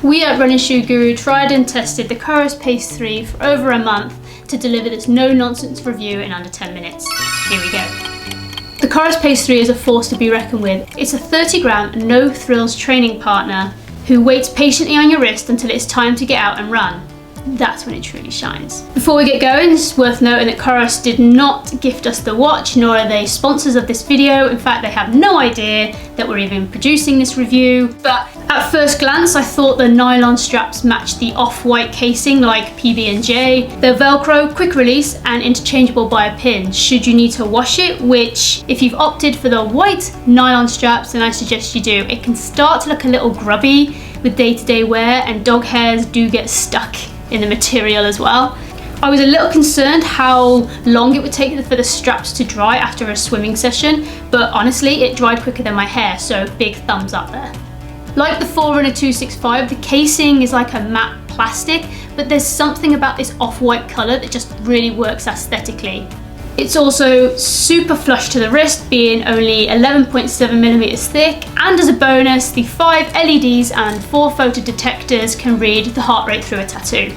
We at Running Shoe Guru tried and tested the Coros Pace 3 for over a month to deliver this no-nonsense review in under 10 minutes. Here we go. The Coros Pace 3 is a force to be reckoned with. It's a 30-gram, no-frills training partner who waits patiently on your wrist until it's time to get out and run. That's when it truly shines. Before we get going, it's worth noting that Coros did not gift us the watch, nor are they sponsors of this video. In fact, they have no idea that we're even producing this review. But at first glance, I thought the nylon straps matched the off-white casing like PB&J. They're Velcro, quick release, and interchangeable by a pin should you need to wash it, which if you've opted for the white nylon straps, then I suggest you do. It can start to look a little grubby with day-to-day wear, and dog hairs do get stuck in the material as well. I was a little concerned how long it would take for the straps to dry after a swimming session, but honestly it dried quicker than my hair, so big thumbs up there. Like the Forerunner 265, the casing is like a matte plastic, but there's something about this off-white colour that just really works aesthetically. It's also super flush to the wrist, being only 11.7mm thick, and as a bonus, the 5 LEDs and 4 photo detectors can read the heart rate through a tattoo.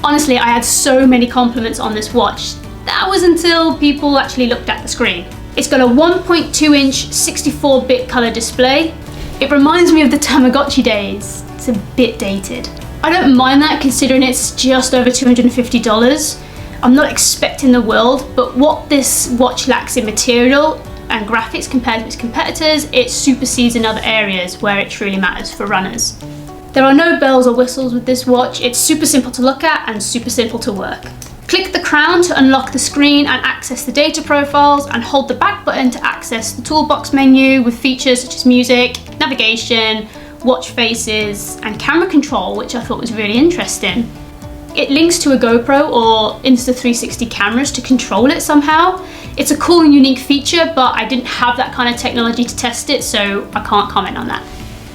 Honestly, I had so many compliments on this watch. That was until people actually looked at the screen. It's got a 1.2-inch 64-bit colour display. It reminds me of the Tamagotchi days. It's a bit dated. I don't mind that considering it's just over $250. I'm not expecting the world, but what this watch lacks in material and graphics compared to its competitors, it supersedes in other areas where it truly matters for runners. There are no bells or whistles with this watch. It's super simple to look at and super simple to work. Click the crown to unlock the screen and access the data profiles, and hold the back button to access the toolbox menu with features such as music, navigation, watch faces, and camera control, which I thought was really interesting. It links to a GoPro or Insta360 cameras to control it somehow. It's a cool and unique feature, but I didn't have that kind of technology to test it, so I can't comment on that.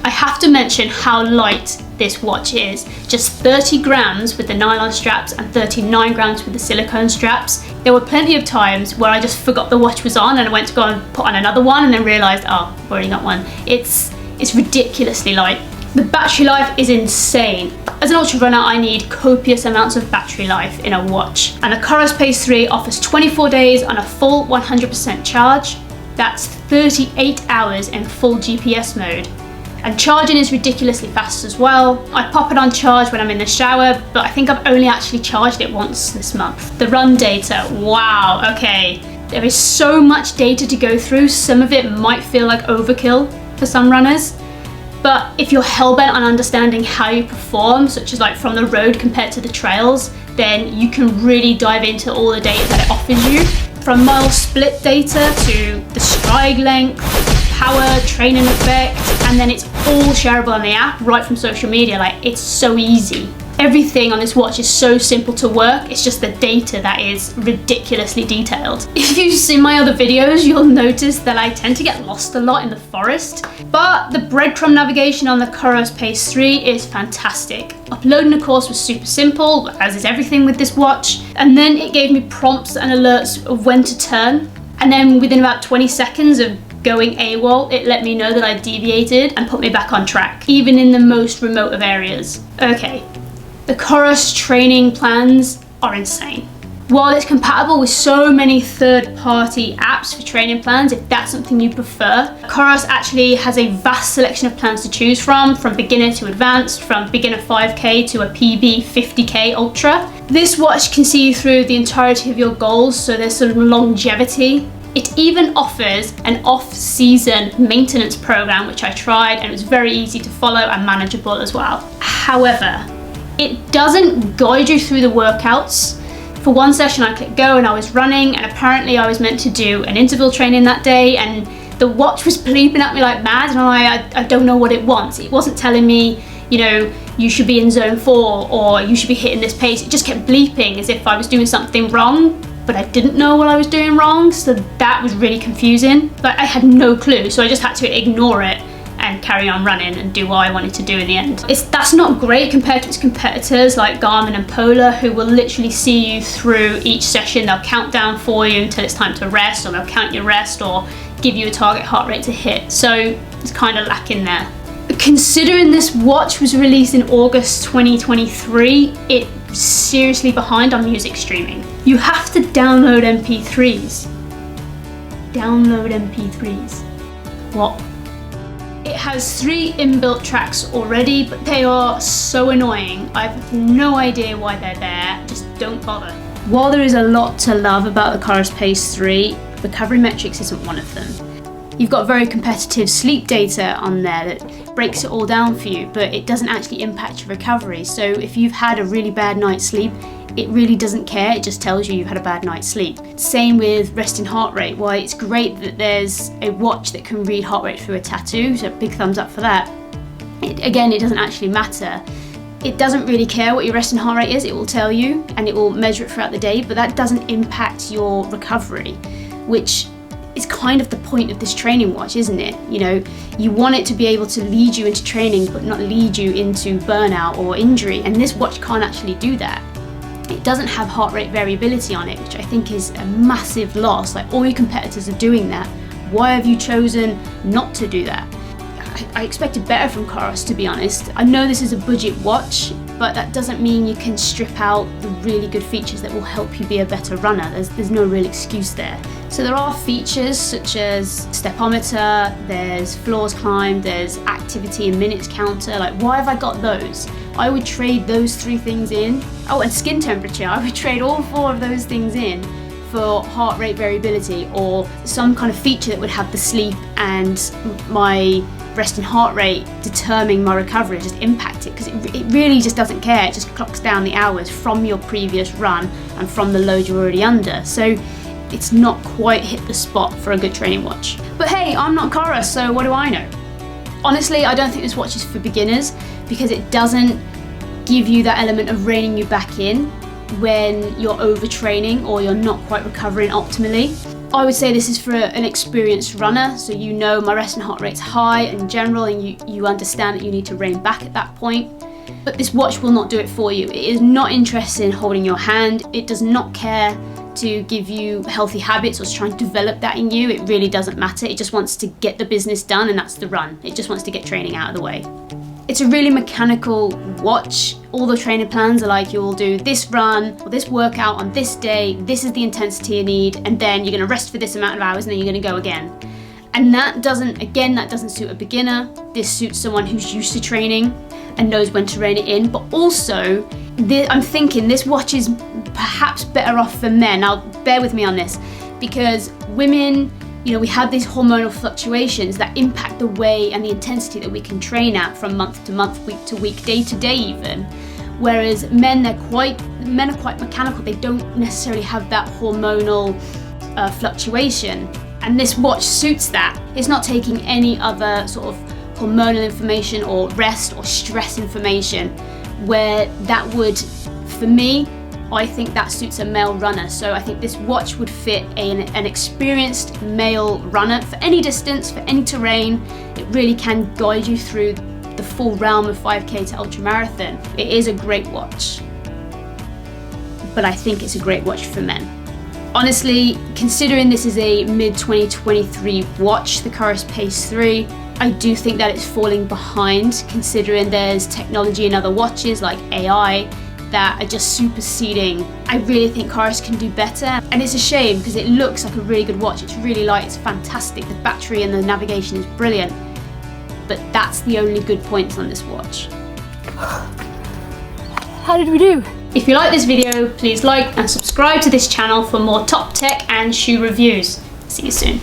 I have to mention how light this watch is. Just 30 grams with the nylon straps and 39 grams with the silicone straps. There were plenty of times where I just forgot the watch was on and I went to go and put on another one and then realised, oh, I've already got one. It's ridiculously light. The battery life is insane. As an ultra runner, I need copious amounts of battery life in a watch. And the Coros Pace 3 offers 24 days on a full 100% charge. That's 38 hours in full GPS mode. And charging is ridiculously fast as well. I pop it on charge when I'm in the shower, but I think I've only actually charged it once this month. The run data, wow, okay. There is so much data to go through. Some of it might feel like overkill for some runners. But if you're hellbent on understanding how you perform, such as like from the road compared to the trails, then you can really dive into all the data that it offers you. From mile split data to the stride length, power, training effect, and then it's all shareable on the app right from social media. Like, it's so easy. Everything on this watch is so simple to work, it's just the data that is ridiculously detailed. If you've seen my other videos, you'll notice that I tend to get lost a lot in the forest, but the breadcrumb navigation on the Coros Pace 3 is fantastic. Uploading a course was super simple, as is everything with this watch, and then it gave me prompts and alerts of when to turn, and then within about 20 seconds of going AWOL, it let me know that I deviated and put me back on track, even in the most remote of areas. Okay. The Coros training plans are insane. While it's compatible with so many third-party apps for training plans, if that's something you prefer, Coros actually has a vast selection of plans to choose from beginner to advanced, from beginner 5K to a PB 50K Ultra. This watch can see you through the entirety of your goals, so there's some longevity. It even offers an off-season maintenance program, which I tried, and it was very easy to follow and manageable as well. However, it doesn't guide you through the workouts. For one session I clicked go and I was running, and apparently I was meant to do an interval training that day, and the watch was bleeping at me like mad, and I don't know what it wants. It wasn't telling me, you know, you should be in zone 4 or you should be hitting this pace. It just kept bleeping as if I was doing something wrong, but I didn't know what I was doing wrong, so that was really confusing. Like, I had no clue, so I just had to ignore it and carry on running and do what I wanted to do in the end. That's not great compared to its competitors like Garmin and Polar, who will literally see you through each session. They'll count down for you until it's time to rest, or they'll count your rest or give you a target heart rate to hit. So it's kind of lacking there. The Considering this watch was released in August 2023, it's seriously behind on music streaming. You have to download MP3s. Download MP3s. What? It has 3 inbuilt tracks already, but they are so annoying. I have no idea why they're there, just don't bother. While there is a lot to love about the Coros Pace 3, recovery metrics isn't one of them. You've got very competitive sleep data on there that breaks it all down for you, but it doesn't actually impact your recovery. So if you've had a really bad night's sleep, it really doesn't care, it just tells you you've had a bad night's sleep. Same with resting heart rate. Why it's great that there's a watch that can read heart rate through a tattoo, so big thumbs up for that. Again, it doesn't actually matter. It doesn't really care what your resting heart rate is, it will tell you and it will measure it throughout the day, but that doesn't impact your recovery, which is kind of the point of this training watch, isn't it? You know, you want it to be able to lead you into training but not lead you into burnout or injury, and this watch can't actually do that. It doesn't have heart rate variability on it, which I think is a massive loss. Like, all your competitors are doing that. Why have you chosen not to do that? I expected better from Coros, to be honest. I know this is a budget watch, but that doesn't mean you can strip out the really good features that will help you be a better runner. There's no real excuse there. So there are features such as stepometer, there's floors climbed, there's activity and minutes counter. Like, why have I got those? I would trade those 3 things in. Oh, and skin temperature. I would trade all 4 of those things in for heart rate variability or some kind of feature that would have the sleep and my resting heart rate determining my recovery, just impact it, because it really just doesn't care. It just clocks down the hours from your previous run and from the load you're already under. So it's not quite hit the spot for a good training watch. But hey, I'm not Coros, so what do I know? Honestly, I don't think this watch is for beginners because it doesn't give you that element of reining you back in when you're overtraining or you're not quite recovering optimally. I would say this is for an experienced runner, so you know my resting heart rate's high in general and you understand that you need to rein back at that point. But this watch will not do it for you. It is not interested in holding your hand. It does not care to give you healthy habits or to try and develop that in you. It really doesn't matter. It just wants to get the business done, and that's the run. It just wants to get training out of the way. It's a really mechanical watch. All the training plans are like, you'll do this run or this workout on this day, this is the intensity you need, and then you're gonna rest for this amount of hours and then you're gonna go again. And that doesn't suit a beginner. This suits someone who's used to training and knows when to rein it in, but also I'm thinking this watch is perhaps better off for men. Now, bear with me on this, because women, you know, we have these hormonal fluctuations that impact the way and the intensity that we can train at from month to month, week to week, day to day even. Whereas men are quite mechanical. They don't necessarily have that hormonal fluctuation. And this watch suits that. It's not taking any other sort of hormonal information or rest or stress information, where that would, for me, I think that suits a male runner. So I think this watch would fit an experienced male runner for any distance, for any terrain. It really can guide you through the full realm of 5K to ultramarathon. It is a great watch, but I think it's a great watch for men. Honestly, considering this is a mid-2023 watch, the Coros Pace 3, I do think that it's falling behind, considering there's technology in other watches like AI that are just superseding. I really think Coros can do better, and it's a shame because it looks like a really good watch. It's really light, it's fantastic, the battery and the navigation is brilliant, but that's the only good points on this watch. How did we do? If you like this video, please like and subscribe to this channel for more top tech and shoe reviews. See you soon.